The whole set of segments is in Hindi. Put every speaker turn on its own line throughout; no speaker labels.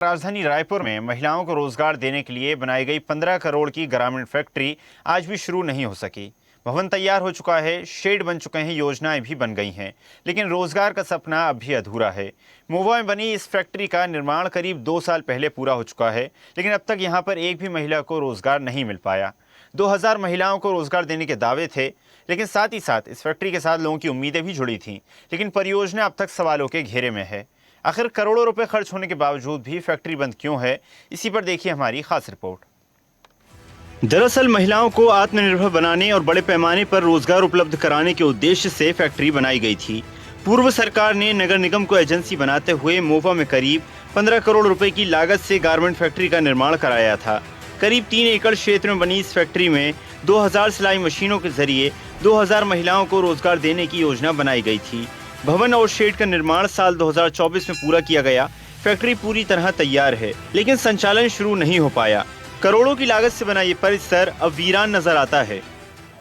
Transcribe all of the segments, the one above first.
राजधानी रायपुर में महिलाओं को रोजगार देने के लिए बनाई गई 15 करोड़ की ग्रामीण फैक्ट्री आज भी शुरू नहीं हो सकी। भवन तैयार हो चुका है, शेड बन चुके हैं, योजनाएं भी बन गई हैं, लेकिन रोजगार का सपना अब भी अधूरा है। महुआ में बनी इस फैक्ट्री का निर्माण करीब 2 साल पहले पूरा हो चुका है, लेकिन अब तक यहां पर एक भी महिला को रोजगार नहीं मिल पाया। 2000 महिलाओं को रोजगार देने के दावे थे, लेकिन साथ ही साथ इस फैक्ट्री के साथ लोगों की उम्मीदें भी जुड़ी थीं, लेकिन परियोजना अब तक सवालों के घेरे में है। आखिर करोड़ों रुपए खर्च होने के बावजूद भी फैक्ट्री बंद क्यों है, इसी पर देखिए हमारी खास रिपोर्ट। दरअसल महिलाओं को आत्मनिर्भर बनाने और बड़े पैमाने पर रोजगार उपलब्ध कराने के उद्देश्य से फैक्ट्री बनाई गई थी। पूर्व सरकार ने नगर निगम को एजेंसी बनाते हुए महुआ में करीब 15 करोड़ रुपए की लागत से गारमेंट फैक्ट्री का निर्माण कराया था। करीब 3 एकड़ क्षेत्र में बनी इस फैक्ट्री में 2000 सिलाई मशीनों के जरिए 2000 महिलाओं को रोजगार देने की योजना बनाई गई थी। भवन और शेड का निर्माण साल 2024 में पूरा किया गया। फैक्ट्री पूरी तरह तैयार है, लेकिन संचालन शुरू नहीं हो पाया। करोड़ों की लागत से बना ये परिसर अब वीरान नजर आता है।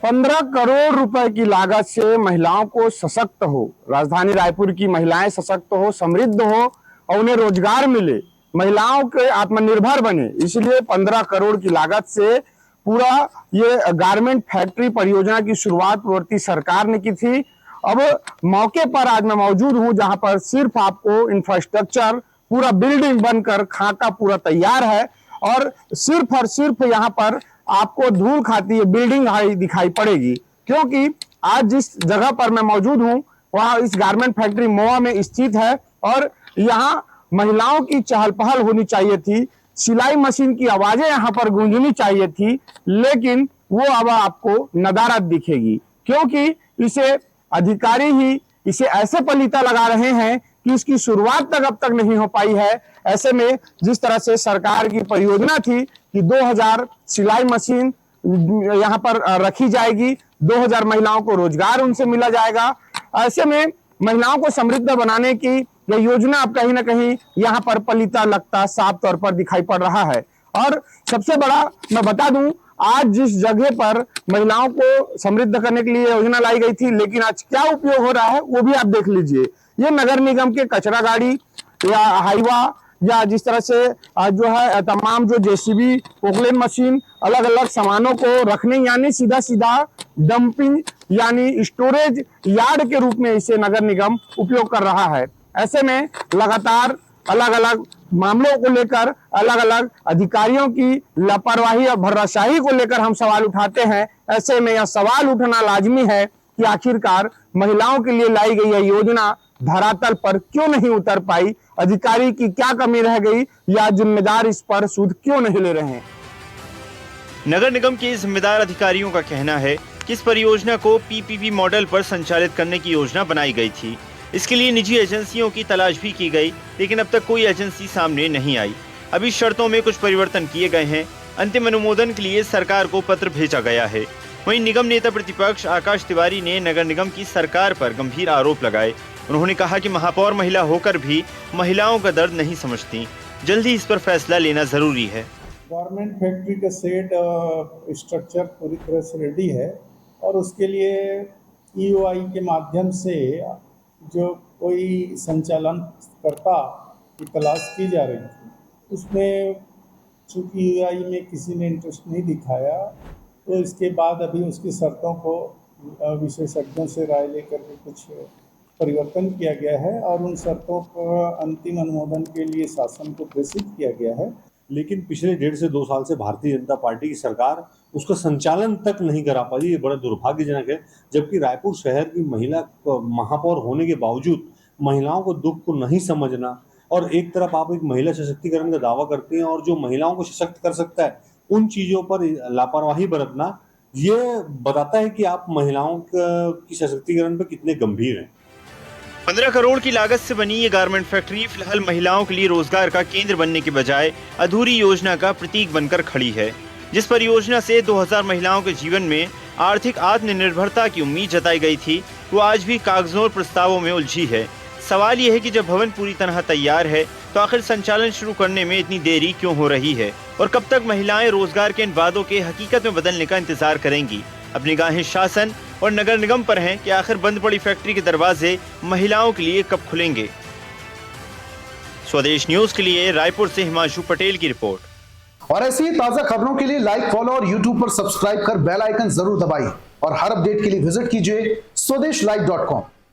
15 करोड़ रुपए की लागत से महिलाओं को सशक्त हो, राजधानी रायपुर की महिलाएं सशक्त हो, समृद्ध हो और उन्हें रोजगार मिले, महिलाओं के आत्मनिर्भर बने, इसलिए 15 करोड़ की लागत से पूरा ये गारमेंट फैक्ट्री परियोजना की शुरुआत पूर्ववर्ती सरकार ने की थी। अब मौके पर आज मैं मौजूद हूं, जहां पर सिर्फ आपको इंफ्रास्ट्रक्चर पूरा बिल्डिंग बनकर खाका पूरा तैयार है और सिर्फ यहां पर आपको धूल खाती है बिल्डिंग दिखाई पड़ेगी, क्योंकि आज जिस जगह पर मैं मौजूद हूं वहां इस गारमेंट फैक्ट्री महुआ में स्थित है और यहां महिलाओं की चहल पहल होनी चाहिए थी, सिलाई मशीन की आवाजें यहां पर गूंजनी चाहिए थी, लेकिन वो अब आपको नदारद दिखेगी, क्योंकि इसे अधिकारी ही इसे ऐसे पलीता लगा रहे हैं कि इसकी शुरुआत तक अब तक नहीं हो पाई है। ऐसे में जिस तरह से सरकार की परियोजना थी कि 2000 सिलाई मशीन यहां पर रखी जाएगी, 2000 महिलाओं को रोजगार उनसे मिला जाएगा, ऐसे में महिलाओं को समृद्ध बनाने की यह योजना अब कहीं ना कहीं यहां पर पलीता लगता साफ तौर पर दिखाई पड़ रहा है। और सबसे बड़ा मैं बता दूं, आज जिस जगह पर महिलाओं को समृद्ध करने के लिए योजना लाई गई थी, लेकिन आज क्या उपयोग हो रहा है वो भी आप देख लीजिए। ये नगर निगम के कचरा गाड़ी या हाईवा या जिस तरह से जो है तमाम जो जेसीबी, पोकलेन मशीन, अलग अलग सामानों को रखने यानी सीधा सीधा डंपिंग यानी स्टोरेज यार्ड के रूप में इसे नगर निगम उपयोग कर रहा है। ऐसे में लगातार अलग अलग मामलों को लेकर अलग अलग अधिकारियों की लापरवाही और भर्राशाही को लेकर हम सवाल उठाते हैं। ऐसे में यह सवाल उठना लाजमी है कि आखिरकार महिलाओं के लिए लाई गई यह योजना धरातल पर क्यों नहीं उतर पाई, अधिकारी की क्या कमी रह गई या जिम्मेदार इस पर सूद क्यों नहीं ले रहे हैं।
नगर निगम के जिम्मेदार अधिकारियों का कहना है कि इस परियोजना को पीपीपी मॉडल पर संचालित करने की योजना बनाई गई थी। इसके लिए निजी एजेंसियों की तलाश भी की गई, लेकिन अब तक कोई एजेंसी सामने नहीं आई। अभी शर्तों में कुछ परिवर्तन किए गए हैं। अंतिम अनुमोदन के लिए सरकार को पत्र भेजा गया है। वहीं निगम नेता प्रतिपक्ष आकाश तिवारी ने नगर निगम की सरकार पर गंभीर आरोप लगाए। उन्होंने कहा कि महापौर महिला होकर भी महिलाओं का दर्द नहीं समझती। जल्दी इस पर फैसला लेना जरूरी है।
गारमेंट फैक्ट्री का सेट स्ट्रक्चर पूरी तरह से रेडी है और उसके लिए ईओआई के माध्यम से जो कोई संचालन करता की तलाश की जा रही थी, उसमें चूँकि ईओआई में किसी ने इंटरेस्ट नहीं दिखाया, तो इसके बाद अभी उसकी शर्तों को विशेषज्ञों से राय लेकर के कुछ परिवर्तन किया गया है और उन शर्तों को अंतिम अनुमोदन के लिए शासन को प्रेषित किया गया है।
लेकिन पिछले 1.5 से 2 साल से भारतीय जनता पार्टी की सरकार उसका संचालन तक नहीं करा पाई। ये बड़ा दुर्भाग्यजनक है, जबकि रायपुर शहर की महिला महापौर होने के बावजूद महिलाओं को दुख को नहीं समझना और एक तरफ आप एक महिला सशक्तिकरण का दावा करते हैं और जो महिलाओं को सशक्त कर सकता है उन चीज़ों पर लापरवाही बरतना, ये बताता है कि आप महिलाओं की सशक्तिकरण पर कितने गंभीर हैं।
15 करोड़ की लागत से बनी ये गारमेंट फैक्ट्री फिलहाल महिलाओं के लिए रोजगार का केंद्र बनने के बजाय अधूरी योजना का प्रतीक बनकर खड़ी है। जिस परियोजना से 2000 महिलाओं के जीवन में आर्थिक आत्मनिर्भरता की उम्मीद जताई गई थी, वो आज भी कागजों और प्रस्तावों में उलझी है। सवाल ये है कि जब भवन पूरी तरह तैयार है तो आखिर संचालन शुरू करने में इतनी देरी क्यों हो रही है और कब तक महिलाएं रोजगार के इन वादों के हकीकत में बदलने का इंतजार करेंगी। अब निगाहें शासन और नगर निगम पर हैं कि आखिर बंद पड़ी फैक्ट्री के दरवाजे महिलाओं के लिए कब खुलेंगे। स्वदेश न्यूज के लिए रायपुर से हिमांशु पटेल की रिपोर्ट।
और ऐसी ही ताजा खबरों के लिए लाइक, फॉलो और यूट्यूब पर सब्सक्राइब कर बेल आइकन जरूर दबाइए और हर अपडेट के लिए विजिट कीजिए स्वदेशलाइव.com।